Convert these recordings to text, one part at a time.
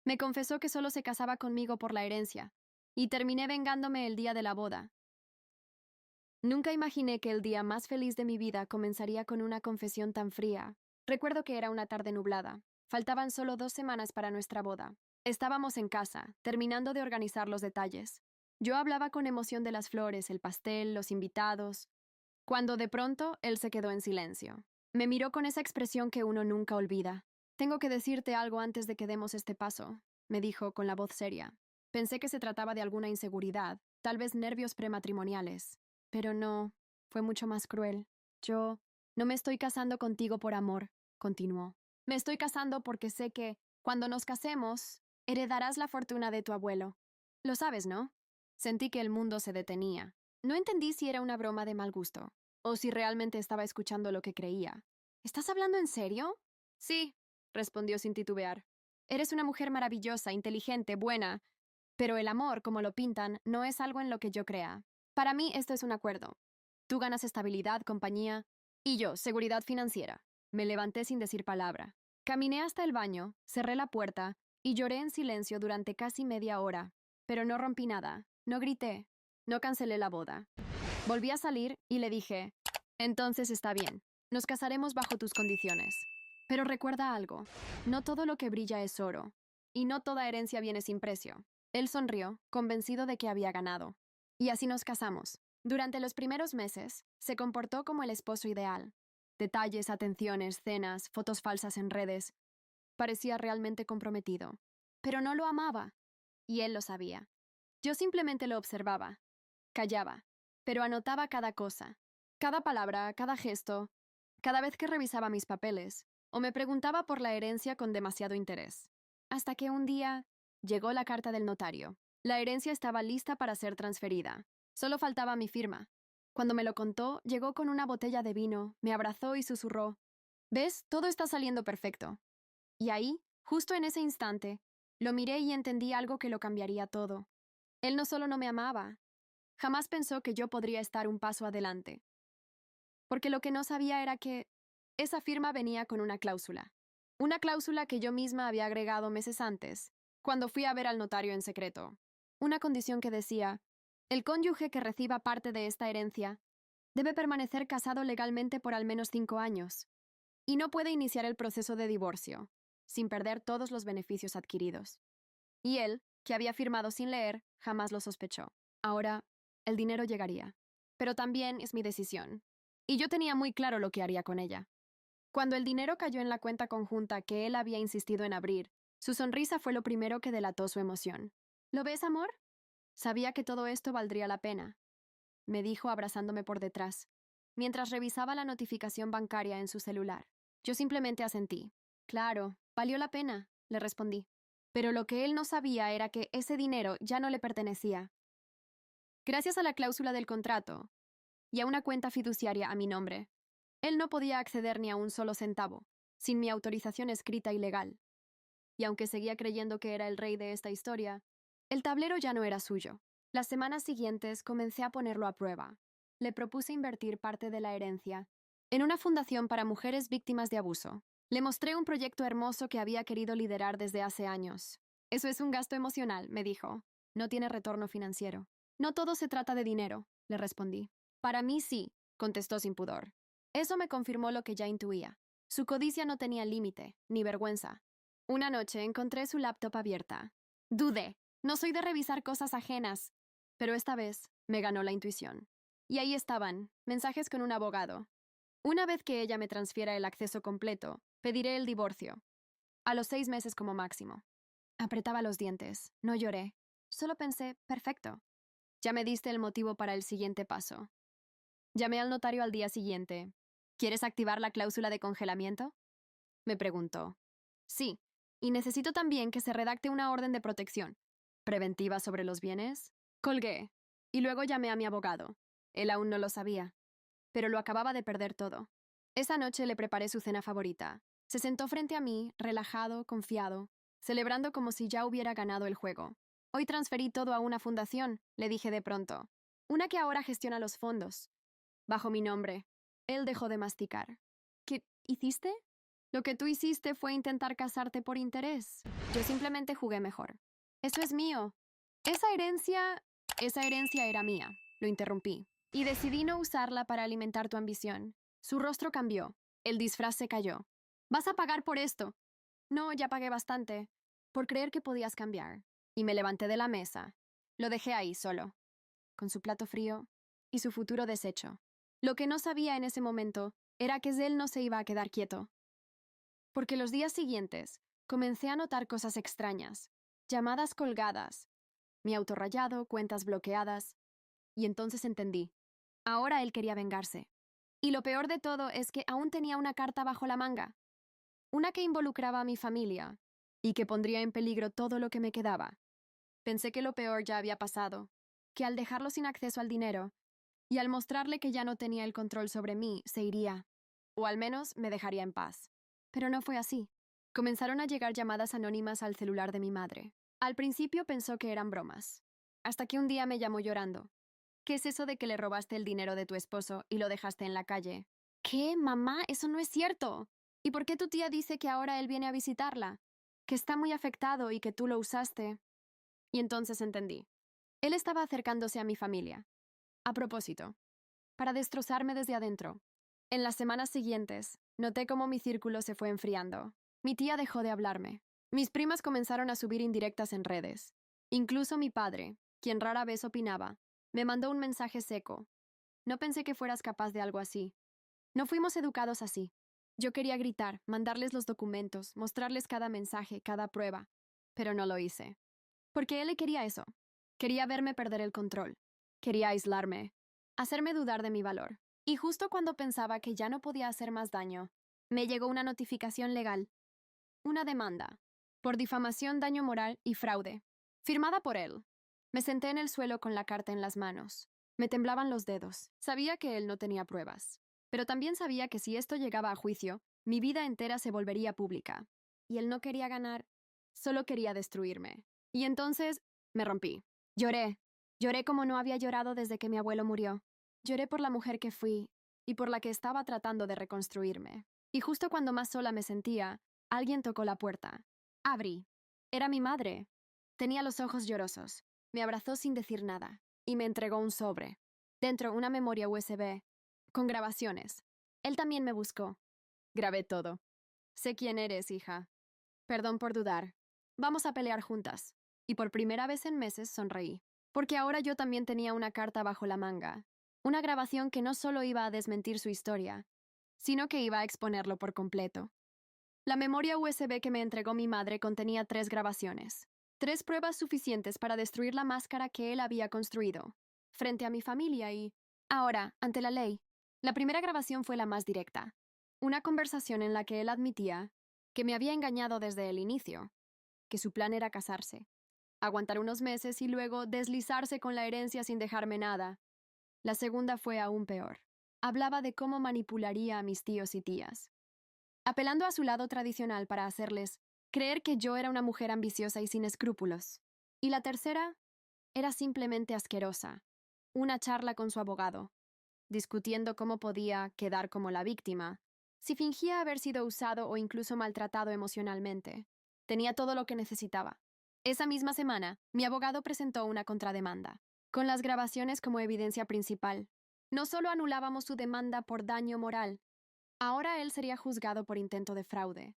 Me confesó que solo se casaba conmigo por la herencia, y terminé vengándome el día de la boda. Nunca imaginé que el día más feliz de mi vida comenzaría con una confesión tan fría. Recuerdo que era una tarde nublada. Faltaban solo 2 semanas para nuestra boda. Estábamos en casa, terminando de organizar los detalles. Yo hablaba con emoción de las flores, el pastel, los invitados, cuando de pronto él se quedó en silencio. Me miró con esa expresión que uno nunca olvida. Tengo que decirte algo antes de que demos este paso, me dijo con la voz seria. Pensé que se trataba de alguna inseguridad, tal vez nervios prematrimoniales. Pero no, fue mucho más cruel. Yo no me estoy casando contigo por amor, continuó. Me estoy casando porque sé que, cuando nos casemos, heredarás la fortuna de tu abuelo. Lo sabes, ¿no? Sentí que el mundo se detenía. No entendí si era una broma de mal gusto, o si realmente estaba escuchando lo que creía. ¿Estás hablando en serio? Sí, respondió sin titubear. Eres una mujer maravillosa, inteligente, buena, pero el amor, como lo pintan, no es algo en lo que yo crea. Para mí esto es un acuerdo. Tú ganas estabilidad, compañía, y yo, seguridad financiera. Me levanté sin decir palabra. Caminé hasta el baño, cerré la puerta y lloré en silencio durante casi media hora. Pero no rompí nada, no grité, no cancelé la boda. Volví a salir y le dije, entonces está bien, nos casaremos bajo tus condiciones. Pero recuerda algo, no todo lo que brilla es oro, y no toda herencia viene sin precio. Él sonrió, convencido de que había ganado. Y así nos casamos. Durante los primeros meses, se comportó como el esposo ideal. Detalles, atenciones, cenas, fotos falsas en redes. Parecía realmente comprometido. Pero no lo amaba. Y él lo sabía. Yo simplemente lo observaba. Callaba. Pero anotaba cada cosa. Cada palabra, cada gesto. Cada vez que revisaba mis papeles. O me preguntaba por la herencia con demasiado interés. Hasta que un día llegó la carta del notario. La herencia estaba lista para ser transferida. Solo faltaba mi firma. Cuando me lo contó, llegó con una botella de vino, me abrazó y susurró, ¿ves? Todo está saliendo perfecto. Y ahí, justo en ese instante, lo miré y entendí algo que lo cambiaría todo. Él no solo no me amaba, jamás pensó que yo podría estar un paso adelante. Porque lo que no sabía era que esa firma venía con una cláusula. Una cláusula que yo misma había agregado meses antes, cuando fui a ver al notario en secreto. Una condición que decía, el cónyuge que reciba parte de esta herencia debe permanecer casado legalmente por al menos 5 años y no puede iniciar el proceso de divorcio, sin perder todos los beneficios adquiridos. Y él, que había firmado sin leer, jamás lo sospechó. Ahora, el dinero llegaría. Pero también es mi decisión. Y yo tenía muy claro lo que haría con ella. Cuando el dinero cayó en la cuenta conjunta que él había insistido en abrir, su sonrisa fue lo primero que delató su emoción. ¿Lo ves, amor? Sabía que todo esto valdría la pena, me dijo abrazándome por detrás, mientras revisaba la notificación bancaria en su celular. Yo simplemente asentí. Claro, valió la pena, le respondí. Pero lo que él no sabía era que ese dinero ya no le pertenecía. Gracias a la cláusula del contrato y a una cuenta fiduciaria a mi nombre, él no podía acceder ni a un solo centavo, sin mi autorización escrita y legal. Y aunque seguía creyendo que era el rey de esta historia, el tablero ya no era suyo. Las semanas siguientes comencé a ponerlo a prueba. Le propuse invertir parte de la herencia en una fundación para mujeres víctimas de abuso. Le mostré un proyecto hermoso que había querido liderar desde hace años. Eso es un gasto emocional, me dijo. No tiene retorno financiero. No todo se trata de dinero, le respondí. Para mí sí, contestó sin pudor. Eso me confirmó lo que ya intuía. Su codicia no tenía límite, ni vergüenza. Una noche encontré su laptop abierta. Dudé. No soy de revisar cosas ajenas. Pero esta vez me ganó la intuición. Y ahí estaban, mensajes con un abogado. Una vez que ella me transfiera el acceso completo, pediré el divorcio. A los 6 meses como máximo. Apretaba los dientes. No lloré. Solo pensé, perfecto. Ya me diste el motivo para el siguiente paso. Llamé al notario al día siguiente. ¿Quieres activar la cláusula de congelamiento? Me preguntó. Sí, y necesito también que se redacte una orden de protección. ¿Preventiva sobre los bienes? Colgué, y luego llamé a mi abogado. Él aún no lo sabía, pero lo acababa de perder todo. Esa noche le preparé su cena favorita. Se sentó frente a mí, relajado, confiado, celebrando como si ya hubiera ganado el juego. Hoy transferí todo a una fundación, le dije de pronto. Una que ahora gestiona los fondos. Bajo mi nombre. Él dejó de masticar. ¿Qué hiciste? Lo que tú hiciste fue intentar casarte por interés. Yo simplemente jugué mejor. Eso es mío. Esa herencia era mía. Lo interrumpí. Y decidí no usarla para alimentar tu ambición. Su rostro cambió. El disfraz se cayó. Vas a pagar por esto. No, ya pagué bastante. Por creer que podías cambiar. Y me levanté de la mesa. Lo dejé ahí solo, con su plato frío y su futuro deshecho. Lo que no sabía en ese momento era que él no se iba a quedar quieto. Porque los días siguientes comencé a notar cosas extrañas. Llamadas colgadas, mi auto rayado, cuentas bloqueadas. Y entonces entendí. Ahora él quería vengarse. Y lo peor de todo es que aún tenía una carta bajo la manga. Una que involucraba a mi familia y que pondría en peligro todo lo que me quedaba. Pensé que lo peor ya había pasado, que al dejarlo sin acceso al dinero y al mostrarle que ya no tenía el control sobre mí, se iría, o al menos me dejaría en paz. Pero no fue así. Comenzaron a llegar llamadas anónimas al celular de mi madre. Al principio pensó que eran bromas, hasta que un día me llamó llorando. ¿Qué es eso de que le robaste el dinero de tu esposo y lo dejaste en la calle? ¿Qué, mamá? Eso no es cierto. ¿Y por qué tu tía dice que ahora él viene a visitarla? Que está muy afectado y que tú lo usaste. Y entonces entendí. Él estaba acercándose a mi familia. A propósito, para destrozarme desde adentro. En las semanas siguientes, noté cómo mi círculo se fue enfriando. Mi tía dejó de hablarme. Mis primas comenzaron a subir indirectas en redes. Incluso mi padre, quien rara vez opinaba, me mandó un mensaje seco. No pensé que fueras capaz de algo así. No fuimos educados así. Yo quería gritar, mandarles los documentos, mostrarles cada mensaje, cada prueba. Pero no lo hice. Porque él le quería eso. Quería verme perder el control. Quería aislarme, hacerme dudar de mi valor. Y justo cuando pensaba que ya no podía hacer más daño, me llegó una notificación legal. Una demanda. Por difamación, daño moral y fraude. Firmada por él. Me senté en el suelo con la carta en las manos. Me temblaban los dedos. Sabía que él no tenía pruebas. Pero también sabía que si esto llegaba a juicio, mi vida entera se volvería pública. Y él no quería ganar, solo quería destruirme. Y entonces me rompí. Lloré. Lloré como no había llorado desde que mi abuelo murió. Lloré por la mujer que fui y por la que estaba tratando de reconstruirme. Y justo cuando más sola me sentía, alguien tocó la puerta. Abrí. Era mi madre. Tenía los ojos llorosos. Me abrazó sin decir nada y me entregó un sobre. Dentro una memoria USB con grabaciones. Él también me buscó. Grabé todo. Sé quién eres, hija. Perdón por dudar. Vamos a pelear juntas. Y por primera vez en meses sonreí. Porque ahora yo también tenía una carta bajo la manga. Una grabación que no solo iba a desmentir su historia, sino que iba a exponerlo por completo. La memoria USB que me entregó mi madre contenía 3 grabaciones. 3 pruebas suficientes para destruir la máscara que él había construido, frente a mi familia y, ahora, ante la ley. La primera grabación fue la más directa. Una conversación en la que él admitía que me había engañado desde el inicio, que su plan era casarse, aguantar unos meses y luego deslizarse con la herencia sin dejarme nada. La segunda fue aún peor. Hablaba de cómo manipularía a mis tíos y tías, apelando a su lado tradicional para hacerles creer que yo era una mujer ambiciosa y sin escrúpulos. Y la tercera era simplemente asquerosa. Una charla con su abogado, discutiendo cómo podía quedar como la víctima, si fingía haber sido usado o incluso maltratado emocionalmente. Tenía todo lo que necesitaba. Esa misma semana, mi abogado presentó una contrademanda, con las grabaciones como evidencia principal. No solo anulábamos su demanda por daño moral, ahora él sería juzgado por intento de fraude,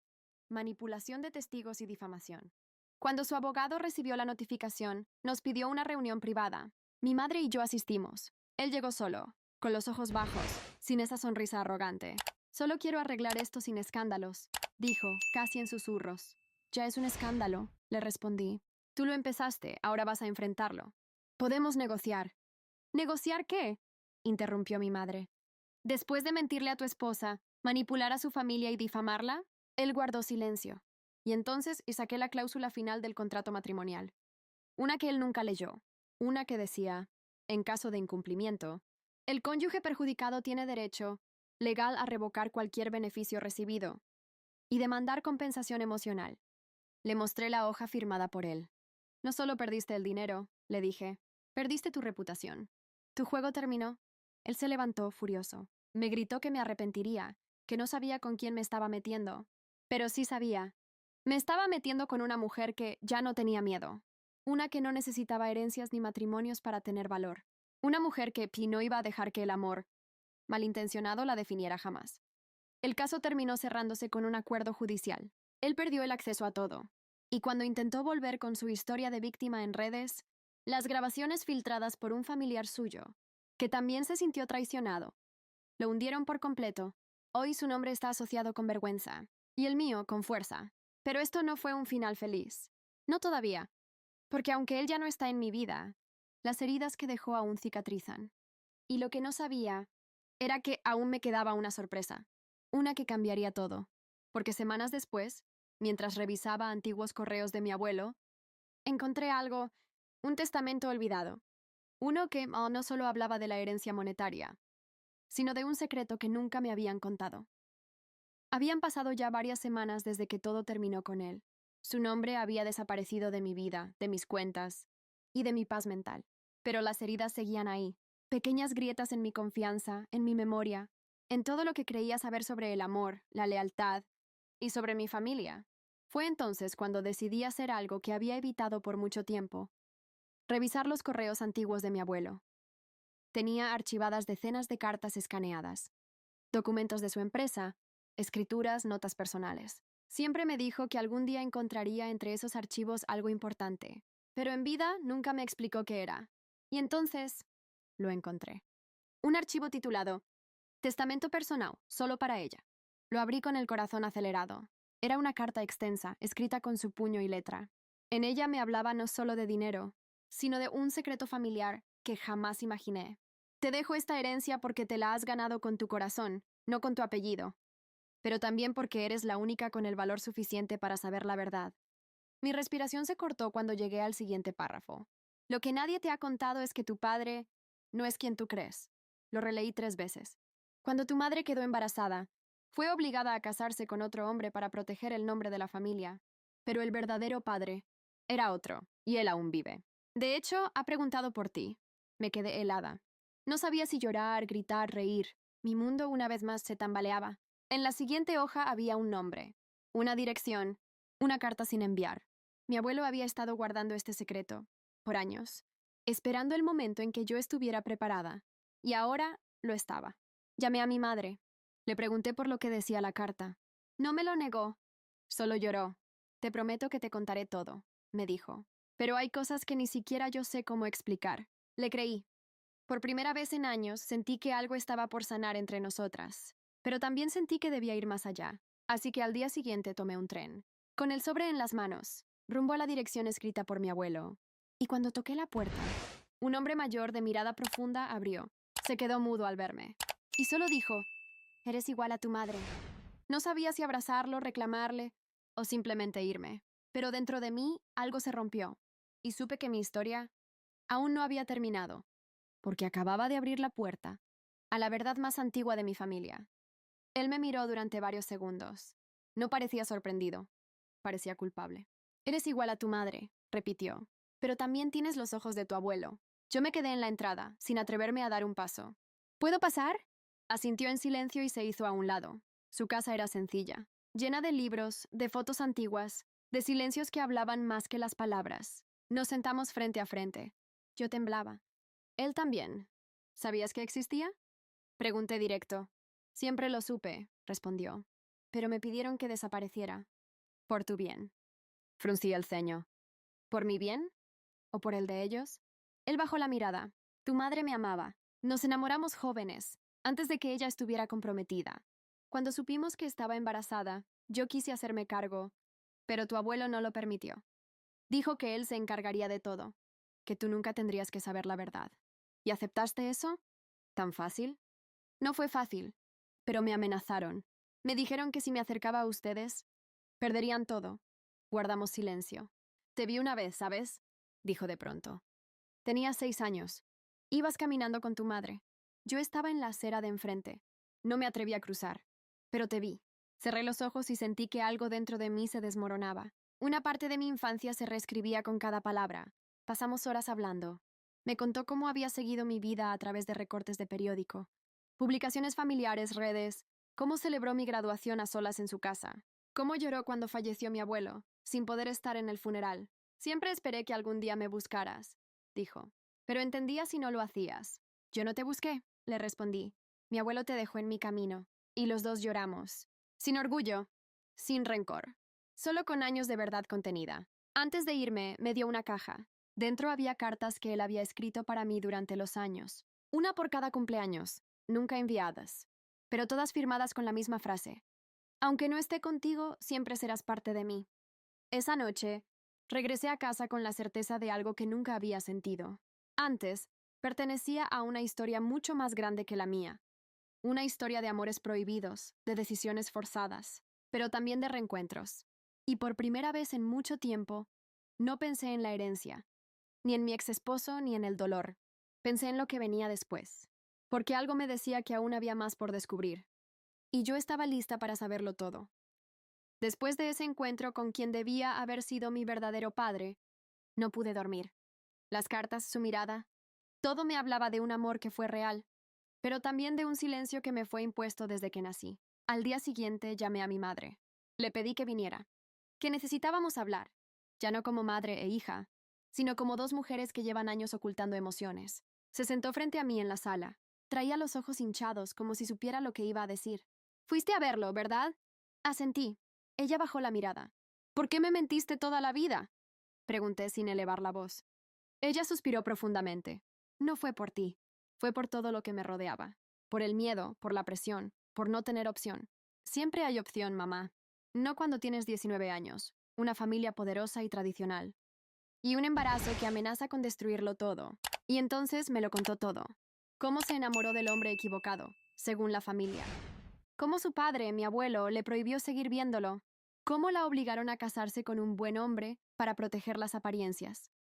manipulación de testigos y difamación. Cuando su abogado recibió la notificación, nos pidió una reunión privada. Mi madre y yo asistimos. Él llegó solo, con los ojos bajos, sin esa sonrisa arrogante. Solo quiero arreglar esto sin escándalos, dijo, casi en susurros. Ya es un escándalo, le respondí. Tú lo empezaste, ahora vas a enfrentarlo. Podemos negociar. ¿Negociar qué? Interrumpió mi madre. Después de mentirle a tu esposa, manipular a su familia y difamarla, él guardó silencio. Y entonces saqué la cláusula final del contrato matrimonial. Una que él nunca leyó. Una que decía, en caso de incumplimiento, el cónyuge perjudicado tiene derecho legal a revocar cualquier beneficio recibido y demandar compensación emocional. Le mostré la hoja firmada por él. No solo perdiste el dinero, le dije, perdiste tu reputación. Tu juego terminó. Él se levantó furioso. Me gritó que me arrepentiría, que no sabía con quién me estaba metiendo, Pero sí sabía. Me estaba metiendo con una mujer que ya no tenía miedo. Una que no necesitaba herencias ni matrimonios para tener valor. Una mujer que no iba a dejar que el amor malintencionado la definiera jamás. El caso terminó cerrándose con un acuerdo judicial. Él perdió el acceso a todo. Y cuando intentó volver con su historia de víctima en redes, las grabaciones filtradas por un familiar suyo, que también se sintió traicionado, lo hundieron por completo. Hoy su nombre está asociado con vergüenza, y el mío con fuerza. Pero esto no fue un final feliz. No todavía, porque aunque él ya no está en mi vida, las heridas que dejó aún cicatrizan. Y lo que no sabía era que aún me quedaba una sorpresa, una que cambiaría todo, porque semanas después, mientras revisaba antiguos correos de mi abuelo, encontré algo, un testamento olvidado, uno que no solo hablaba de la herencia monetaria, sino de un secreto que nunca me habían contado. Habían pasado ya varias semanas desde que todo terminó con él. Su nombre había desaparecido de mi vida, de mis cuentas y de mi paz mental. Pero las heridas seguían ahí, pequeñas grietas en mi confianza, en mi memoria, en todo lo que creía saber sobre el amor, la lealtad y sobre mi familia. Fue entonces cuando decidí hacer algo que había evitado por mucho tiempo: revisar los correos antiguos de mi abuelo. Tenía archivadas decenas de cartas escaneadas, documentos de su empresa, escrituras, notas personales. Siempre me dijo que algún día encontraría entre esos archivos algo importante, pero en vida nunca me explicó qué era. Y entonces lo encontré. Un archivo titulado Testamento personal, solo para ella. Lo abrí con el corazón acelerado. Era una carta extensa, escrita con su puño y letra. En ella me hablaba no solo de dinero, sino de un secreto familiar que jamás imaginé. Te dejo esta herencia porque te la has ganado con tu corazón, no con tu apellido, pero también porque eres la única con el valor suficiente para saber la verdad. Mi respiración se cortó cuando llegué al siguiente párrafo. Lo que nadie te ha contado es que tu padre no es quien tú crees. Lo releí 3 veces. Cuando tu madre quedó embarazada, fue obligada a casarse con otro hombre para proteger el nombre de la familia. Pero el verdadero padre era otro, y él aún vive. De hecho, ha preguntado por ti. Me quedé helada. No sabía si llorar, gritar, reír. Mi mundo una vez más se tambaleaba. En la siguiente hoja había un nombre, una dirección, una carta sin enviar. Mi abuelo había estado guardando este secreto, por años, esperando el momento en que yo estuviera preparada, y ahora lo estaba. Llamé a mi madre. Le pregunté por lo que decía la carta. No me lo negó, solo lloró. Te prometo que te contaré todo, me dijo. Pero hay cosas que ni siquiera yo sé cómo explicar. Le creí. Por primera vez en años sentí que algo estaba por sanar entre nosotras, pero también sentí que debía ir más allá. Así que al día siguiente tomé un tren, con el sobre en las manos, rumbo a la dirección escrita por mi abuelo. Y cuando toqué la puerta, un hombre mayor de mirada profunda abrió. Se quedó mudo al verme. Y solo dijo: eres igual a tu madre. No sabía si abrazarlo, reclamarle o simplemente irme. Pero dentro de mí algo se rompió, y supe que mi historia aún no había terminado, porque acababa de abrir la puerta a la verdad más antigua de mi familia. Él me miró durante varios segundos. No parecía sorprendido, parecía culpable. Eres igual a tu madre, repitió, pero también tienes los ojos de tu abuelo. Yo me quedé en la entrada, sin atreverme a dar un paso. ¿Puedo pasar? Asintió en silencio y se hizo a un lado. Su casa era sencilla, llena de libros, de fotos antiguas, de silencios que hablaban más que las palabras. Nos sentamos frente a frente. Yo temblaba. Él también. ¿Sabías que existía? Pregunté directo. Siempre lo supe, respondió. Pero me pidieron que desapareciera. Por tu bien. Fruncí el ceño. ¿Por mi bien? ¿O por el de ellos? Él bajó la mirada. Tu madre me amaba. Nos enamoramos jóvenes, antes de que ella estuviera comprometida. Cuando supimos que estaba embarazada, yo quise hacerme cargo, pero tu abuelo no lo permitió. Dijo que él se encargaría de todo, que tú nunca tendrías que saber la verdad. ¿Y aceptaste eso? ¿Tan fácil? No fue fácil, pero me amenazaron. Me dijeron que si me acercaba a ustedes, perderían todo. Guardamos silencio. Te vi una vez, ¿sabes? Dijo de pronto. Tenías 6 años. Ibas caminando con tu madre. Yo estaba en la acera de enfrente. No me atreví a cruzar, pero te vi. Cerré los ojos y sentí que algo dentro de mí se desmoronaba. Una parte de mi infancia se reescribía con cada palabra. Pasamos horas hablando. Me contó cómo había seguido mi vida a través de recortes de periódico, publicaciones familiares, redes, cómo celebró mi graduación a solas en su casa. Cómo lloró cuando falleció mi abuelo, sin poder estar en el funeral. Siempre esperé que algún día me buscaras, dijo. Pero entendía si no lo hacías. Yo no te busqué, le respondí. Mi abuelo te dejó en mi camino, y los dos lloramos. Sin orgullo, sin rencor, solo con años de verdad contenida. Antes de irme, me dio una caja. Dentro había cartas que él había escrito para mí durante los años. Una por cada cumpleaños, nunca enviadas, pero todas firmadas con la misma frase. Aunque no esté contigo, siempre serás parte de mí. Esa noche, regresé a casa con la certeza de algo que nunca había sentido. Antes, pertenecía a una historia mucho más grande que la mía. Una historia de amores prohibidos, de decisiones forzadas, pero también de reencuentros. Y por primera vez en mucho tiempo, no pensé en la herencia, ni en mi ex esposo ni en el dolor. Pensé en lo que venía después, porque algo me decía que aún había más por descubrir. Y yo estaba lista para saberlo todo. Después de ese encuentro con quien debía haber sido mi verdadero padre, no pude dormir. Las cartas, su mirada, todo me hablaba de un amor que fue real, pero también de un silencio que me fue impuesto desde que nací. Al día siguiente llamé a mi madre. Le pedí que viniera, que necesitábamos hablar, ya no como madre e hija, sino como dos mujeres que llevan años ocultando emociones. Se sentó frente a mí en la sala. Traía los ojos hinchados como si supiera lo que iba a decir. Fuiste a verlo, ¿verdad? Asentí. Ella bajó la mirada. ¿Por qué me mentiste toda la vida? Pregunté sin elevar la voz. Ella suspiró profundamente. No fue por ti. Fue por todo lo que me rodeaba. Por el miedo, por la presión, por no tener opción. Siempre hay opción, mamá. No cuando tienes 19 años, una familia poderosa y tradicional. Y un embarazo que amenaza con destruirlo todo. Y entonces me lo contó todo. Cómo se enamoró del hombre equivocado, según la familia. Cómo su padre, mi abuelo, le prohibió seguir viéndolo. Cómo la obligaron a casarse con un buen hombre para proteger las apariencias.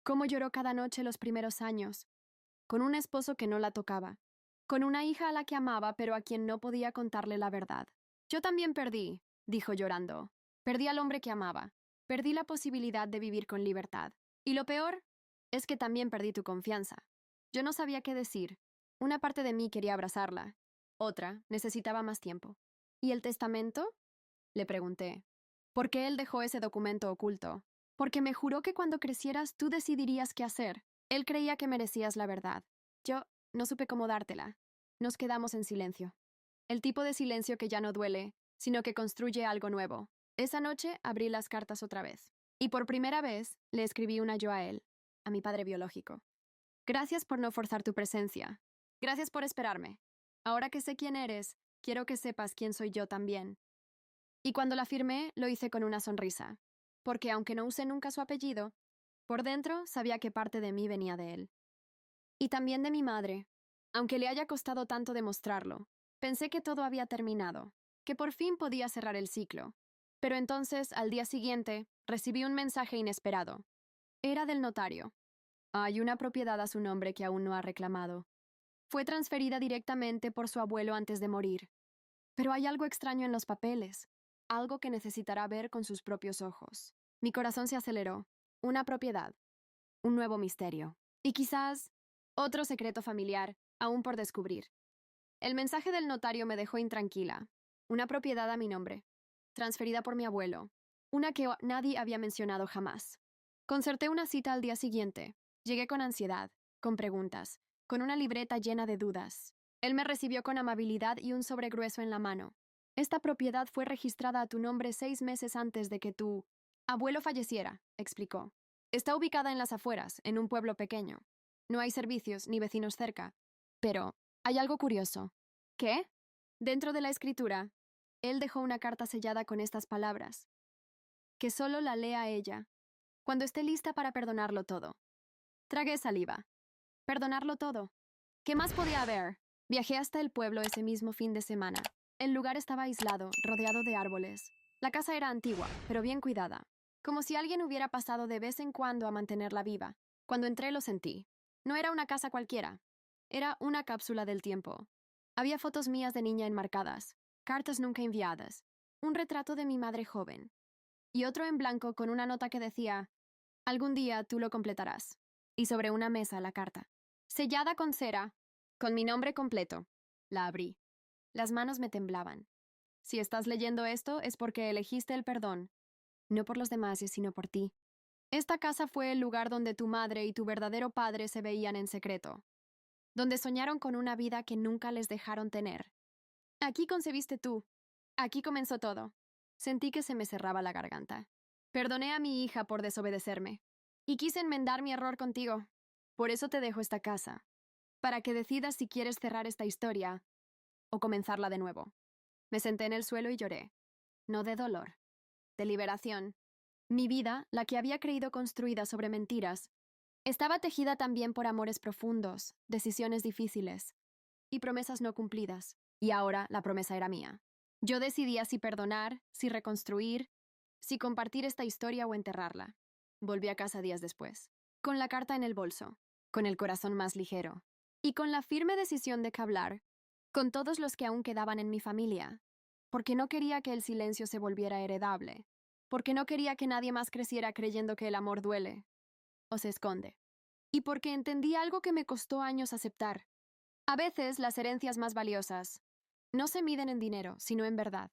Cómo lloró cada noche los primeros años, con un esposo que no la tocaba, con una hija a la que amaba pero a quien no podía contarle la verdad. Yo también perdí, dijo llorando. Perdí al hombre que amaba. Perdí la posibilidad de vivir con libertad. Y lo peor es que también perdí tu confianza. Yo no sabía qué decir. Una parte de mí quería abrazarla. Otra necesitaba más tiempo. ¿Y el testamento? Le pregunté. ¿Por qué él dejó ese documento oculto? Porque me juró que cuando crecieras tú decidirías qué hacer. Él creía que merecías la verdad. Yo no supe cómo dártela. Nos quedamos en silencio. El tipo de silencio que ya no duele, sino que construye algo nuevo. Esa noche abrí las cartas otra vez. Y por primera vez le escribí una yo a él, a mi padre biológico. Gracias por no forzar tu presencia. Gracias por esperarme. Ahora que sé quién eres, quiero que sepas quién soy yo también. Y cuando la firmé, lo hice con una sonrisa, porque aunque no usé nunca su apellido, por dentro sabía que parte de mí venía de él. Y también de mi madre. Aunque le haya costado tanto demostrarlo, pensé que todo había terminado, que por fin podía cerrar el ciclo. Pero entonces, al día siguiente, recibí un mensaje inesperado. Era del notario. Hay una propiedad a su nombre que aún no ha reclamado. Fue transferida directamente por su abuelo antes de morir. Pero hay algo extraño en los papeles, algo que necesitará ver con sus propios ojos. Mi corazón se aceleró. Una propiedad, un nuevo misterio. Y quizás otro secreto familiar, aún por descubrir. El mensaje del notario me dejó intranquila. Una propiedad a mi nombre, transferida por mi abuelo, una que nadie había mencionado jamás. Concerté una cita al día siguiente. Llegué con ansiedad, con preguntas, con una libreta llena de dudas. Él me recibió con amabilidad y un sobre grueso en la mano. Esta propiedad fue registrada a tu nombre 6 meses antes de que tu abuelo falleciera, explicó. Está ubicada en las afueras, en un pueblo pequeño. No hay servicios ni vecinos cerca. Pero hay algo curioso. ¿Qué? Dentro de la escritura, él dejó una carta sellada con estas palabras. Que solo la lea ella, cuando esté lista para perdonarlo todo. Tragué saliva. Perdonarlo todo. ¿Qué más podía haber? Viajé hasta el pueblo ese mismo fin de semana. El lugar estaba aislado, rodeado de árboles. La casa era antigua, pero bien cuidada. Como si alguien hubiera pasado de vez en cuando a mantenerla viva. Cuando entré lo sentí. No era una casa cualquiera. Era una cápsula del tiempo. Había fotos mías de niña enmarcadas, cartas nunca enviadas, un retrato de mi madre joven, y otro en blanco con una nota que decía, algún día tú lo completarás. Y sobre una mesa la carta, sellada con cera, con mi nombre completo. La abrí. Las manos me temblaban. Si estás leyendo esto es porque elegiste el perdón, no por los demás, sino por ti. Esta casa fue el lugar donde tu madre y tu verdadero padre se veían en secreto, donde soñaron con una vida que nunca les dejaron tener. Aquí concebiste tú. Aquí comenzó todo. Sentí que se me cerraba la garganta. Perdoné a mi hija por desobedecerme. Y quise enmendar mi error contigo. Por eso te dejo esta casa. Para que decidas si quieres cerrar esta historia o comenzarla de nuevo. Me senté en el suelo y lloré. No de dolor, de liberación. Mi vida, la que había creído construida sobre mentiras, estaba tejida también por amores profundos, decisiones difíciles y promesas no cumplidas. Y ahora la promesa era mía. Yo decidía si perdonar, si reconstruir, si compartir esta historia o enterrarla. Volví a casa días después, con la carta en el bolso, con el corazón más ligero, y con la firme decisión de que hablar con todos los que aún quedaban en mi familia, porque no quería que el silencio se volviera heredable, porque no quería que nadie más creciera creyendo que el amor duele o se esconde, y porque entendí algo que me costó años aceptar. A veces las herencias más valiosas no se miden en dinero, sino en verdad.